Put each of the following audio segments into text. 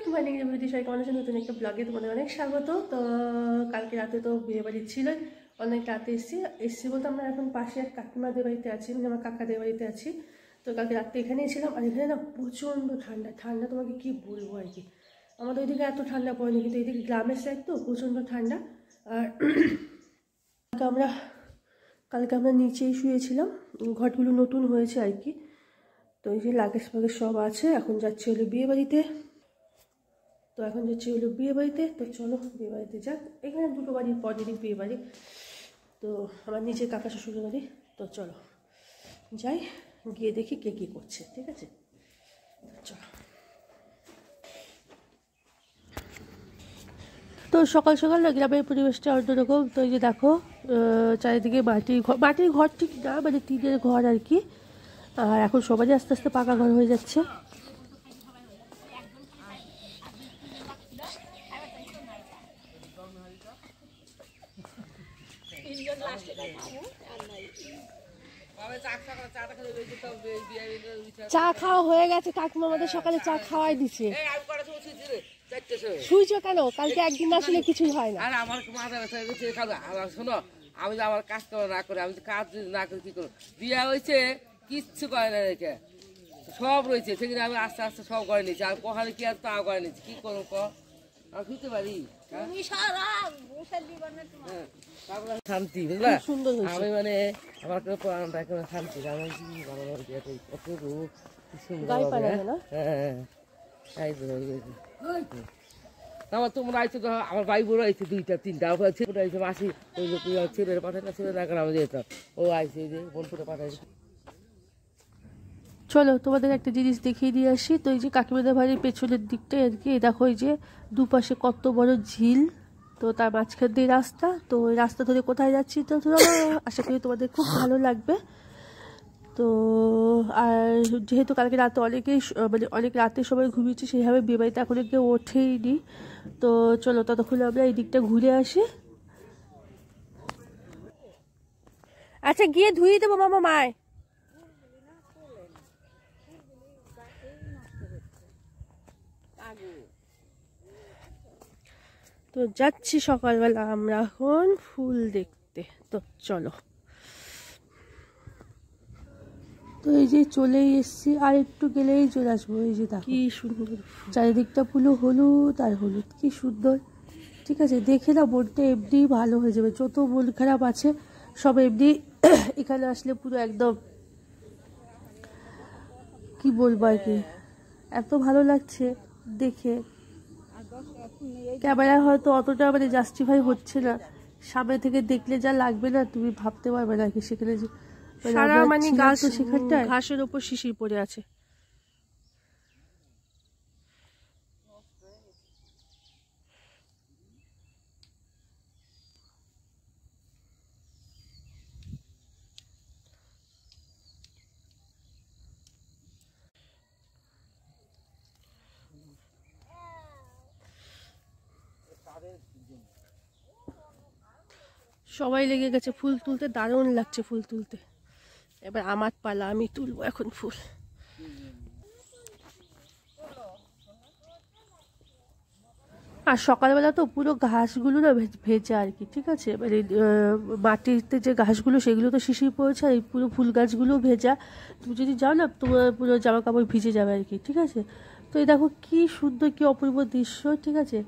Good morning everybody, সবাই কেমন আছেন? নতুন একটা ব্লগে তোমাদের অনেক স্বাগত। তো কালকে রাতে তো বিয়ে বাড়ি ছিল, অনেক রাতে এসেছি বলতে আমরা এখন পাশে এক কাকিমাদের বাড়িতে আছি, মানে আমার কাকাদের বাড়িতে আছি। তো কালকে রাতে এখানেই ছিলাম, আর এখানে না প্রচণ্ড ঠান্ডা ঠান্ডা, তোমাকে কি বলবো আর কি। আমাদের ওইদিকে এত ঠান্ডা পড়েনি, কিন্তু এইদিকে গ্রামের সাইড তো প্রচণ্ড ঠান্ডা। আর কালকে আমরা নিচেই শুয়েছিলাম, ঘরগুলো নতুন হয়েছে আর কি। তো এই যে লাগেজ ফাগেজ সব আছে, এখন যাচ্ছি হলো বিয়ে বাড়িতে। তো চলো বিয়ে বাড়িতে যাক। এখানে দুটো বাড়ির পরেরই বিয়ে বাড়ি, তো আমার নিজের কাকা শ্বশুরের বাড়ি। তো চলো যাই, গিয়ে দেখি কে কী করছে, ঠিক আছে? চলো। তো সকাল সকাল গ্রামের পরিবেশটা অন্যরকম। তো এই যে দেখো চারিদিকে মাটির ঘর ঠিক না, মানে টিনের ঘর আর কি। আর এখন সবারই আস্তে আস্তে পাকা ঘর হয়ে যাচ্ছে। চা খাওয়া হয়ে গেছে, কাকিমা আমাদের সকালে চা খাওয়াই দিচ্ছে। শুইছো কেন? কালকে একদিন না শুনে কিছুই হয় না। আমার মাথা ব্যথা, শোনো, আমি তো আমার কাজ করা না করে, আমি কাজ না করে কি করবো? বিয়ে হয়েছে, কিচ্ছু করে না রেখে সব রয়েছে, সেখানে আমি আস্তে আস্তে সব করে নিয়েছি। আর কখনো কি আর তা করে নিয়েছি, কি করবো আমি শুতে পারি? শান্তি, বুঝলা? আমি মানে আমার শান্তি, কত রূপ, কি সুন্দর। আমার তোমরা আইছো তো, আমার ভাই বোন আইছে দুইটা তিনটা, ছেলে আইছে মাসি, ওই ছেলের পাঠাটা ছেলে না করে আমি যেতাম, ও আইছে যে বোনপুরে পাঠাইছে। চলো তোমাদের একটা জিনিস দেখিয়ে দিয়ে আসি। তো এই যে কাকিমাদের বাড়ির পেছনের দিকটাই আর কি, দেখো এই যে দুপাশে কত বড় ঝিল, তো তার মাঝখান দিয়ে রাস্তা। তো ওই রাস্তা ধরে কোথায় যাচ্ছি তো আশা করি তোমাদের খুব ভালো লাগবে। তো আর যেহেতু কালকে রাতে অনেক রাতে সবাই ঘুমিয়েছি, সেইভাবে বিয়েবাড়িতে এখন কেউ ওঠেইনি। তো চলো ততক্ষণ আমরা এই দিকটা ঘুরে আসি। আচ্ছা গিয়ে ধুয়ে দেবো মামা মায়। তো যাচ্ছি সকালবেলা আমরা এখন ফুল দেখতে। তো চলো। তো এই যে চলেই এসছি, আর একটু গেলেই চলে আসবো। এই যে দেখো কি সুন্দর, চারিদিকটা পুরো হলুদ আর হলুদ, কি সুন্দর। ঠিক আছে, দেখে না মনটা এমনি ভালো হয়ে যাবে। যত মন খারাপ আছে সব এমনি এখানে আসলে পুরো একদম কি বলবো আর কি, এত ভালো লাগছে দেখে। ক্যামেরা হয়তো অতটা মানে জাস্টিফাই হচ্ছে না, সামনে থেকে দেখলে যা লাগবে না তুমি ভাবতে পারবে না কি। সেখানে সারা মানে গাছ, সেখানটায় ঘাসের ওপর শিশির পড়ে আছে। সবাই লেগে গেছে ফুল তুলতে, দারুণ লাগছে ফুল তুলতে। এবার আমার পালা, আমি তুলবো এখন ফুল। আর সকালবেলা তো পুরো ঘাসগুলো না ভেজা আর কি, ঠিক আছে, মানে মাটিতে যে ঘাসগুলো সেগুলো তো শিশির পড়েছে, আর এই পুরো ফুল গাছগুলো ভেজা। তুমি যদি যাও না তোমার পুরো জামা কাপড় ভিজে যাবে আর কি, ঠিক আছে। তো এই দেখো কি সুন্দর, কি অপূর্ব দৃশ্য, ঠিক আছে,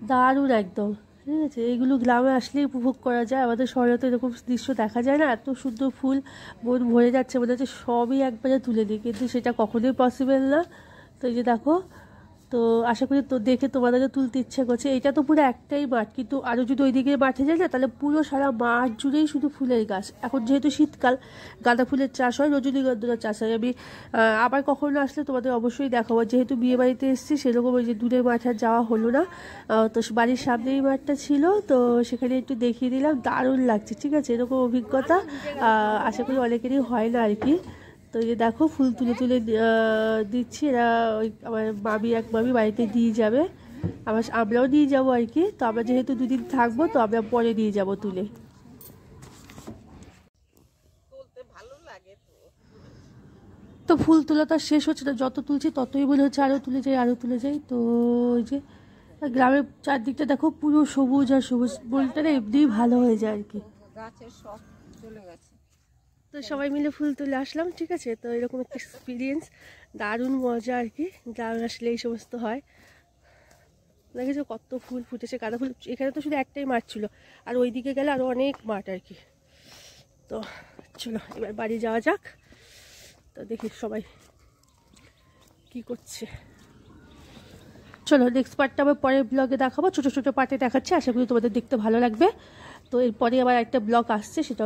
দারুণ একদম। ঠিক আছে, এইগুলো গ্রামে আসলেই উপভোগ করা যায়, আমাদের শহরে তো এরকম দৃশ্য দেখা যায় না। এত সুন্দর ফুল, মন ভরে যাচ্ছে, মনে হচ্ছে সবই একবারে তুলে দিই, কিন্তু সেটা কখনোই পসিবল না। তো এই যে দেখো, তো আশা করি তো দেখে তোমাদেরও তুলতে ইচ্ছা করছে। এটা তো পুরো একটাই মাঠ, কিন্তু আরও যদি ওইদিকে মাঠে যায় না তাহলে পুরো সারা মাঠ জুড়েই শুধু ফুলের গাছ। এখন যেহেতু শীতকাল, গাঁদা ফুলের চাষ হয়, রজনীগন্ধার চাষ হয়। আমি আবার কখনো আসলে তোমাদের অবশ্যই দেখাবো। যেহেতু বিয়ে বাড়িতে এসেছি, সেরকম ওই যে দূরের মাঠে আর যাওয়া হলো না। তো বাড়ির সামনেই মাঠটা ছিল, তো সেখানে একটু দেখিয়ে দিলাম, দারুণ লাগছে। ঠিক আছে, এরকম অভিজ্ঞতা আশা করি অনেকেরই হয় না আর কি। তো এই যে দেখো ফুল তুলে তুলে দিচ্ছি, এরা ওই আমার এক মামি বাড়িতে দিয়ে যাবে, আমরাও নিয়ে যাবো আর কি। তো আমরা যেহেতু দুদিন থাকবো, তো আমরা পরে নিয়ে যাবো তুলে। তো ফুল তোলা তো আর শেষ হচ্ছে না, যত তুলছি ততই মনে হচ্ছে আরও তুলে যাই আরও তুলে যাই। তো ওই যে গ্রামের চারদিকটা দেখো পুরো সবুজ আর সবুজ, মনটা না এমনিই ভালো হয়ে যায় আর কি। গাছের সব চলে গেছে। তো সবাই মিলে ফুল তুলে আসলাম, ঠিক আছে। তো এরকম একটা এক্সপিরিয়েন্স, দারুণ মজা আর কি, গ্রামে আসলে এই সমস্ত হয়। দেখেছো কত ফুল ফুটেছে, গাঁদা ফুল। এখানে তো শুধু একটাই মাঠ ছিল, আর ওইদিকে গেলে আরও অনেক মাঠ আর কি। তো চলো এবার বাড়ি যাওয়া যাক। তো দেখি সবাই কি করছে। চলো নেক্সট পার্টটা আবার পরের ব্লগে দেখাবো, ছোটো ছোটো পার্টে দেখাচ্ছি, আশা করি তোমাদের দেখতে ভালো লাগবে। তো এরপরে আবার একটা ব্লগ আসছে, সেটা